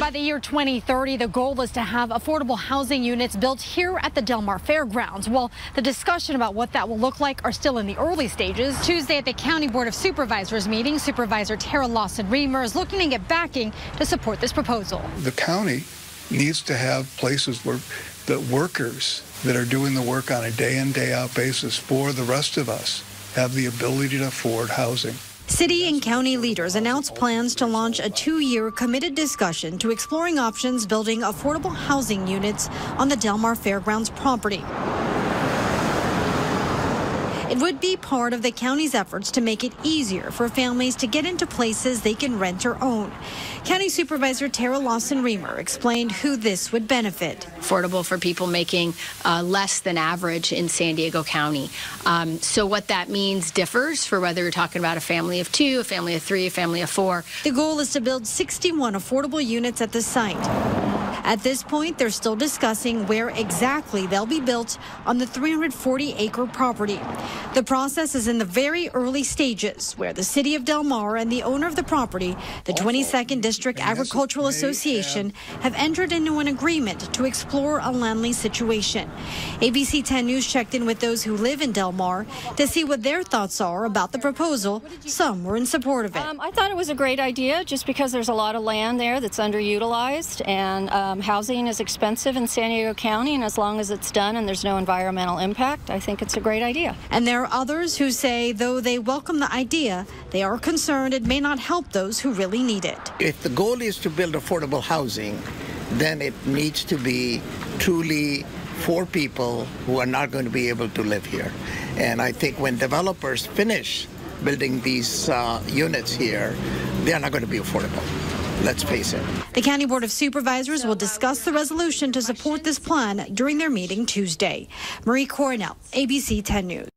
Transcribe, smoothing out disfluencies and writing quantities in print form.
By the year 2030, the goal is to have affordable housing units built here at the Mar Fairgrounds. Well, the discussion about what that will look like are still in the early stages. Tuesday at the County Board of Supervisors meeting, Supervisor Tara Lawson-Remer is looking to get backing to support this proposal. The county needs to have places where the workers that are doing the work on a day in, day out basis for the rest of us have the ability to afford housing. City and county leaders announced plans to launch a 2-year committed discussion to exploring options building affordable housing units on the Mar Fairgrounds property. It would be part of the county's efforts to make it easier for families to get into places they can rent or own. County Supervisor Tara Lawson-Remer explained who this would benefit. Affordable for people making less than average in San Diego County. So what that means differs for whether you're talking about a family of 2, a family of 3, a family of 4. The goal is to build 61 affordable units at the site. At this point, they're still discussing where exactly they'll be built on the 340-acre property. The process is in the very early stages, where the City of Del Mar and the owner of the property, the 22nd District Agricultural Association, have entered into an agreement to explore a land lease situation. ABC 10 News checked in with those who live in Del Mar to see what their thoughts are about the proposal. Some were in support of it. I thought it was a great idea just because there's a lot of land there that's underutilized, and housing is expensive in San Diego County, and as long as it's done and there's no environmental impact, I think it's a great idea. And there are others who say, though they welcome the idea, they are concerned it may not help those who really need it. If the goal is to build affordable housing, then it needs to be truly for people who are not going to be able to live here. And I think when developers finish building these units here, they are not going to be affordable. Let's face it. The County Board of Supervisors will discuss the resolution to support this plan during their meeting Tuesday. Marie Coronel, ABC 10 News.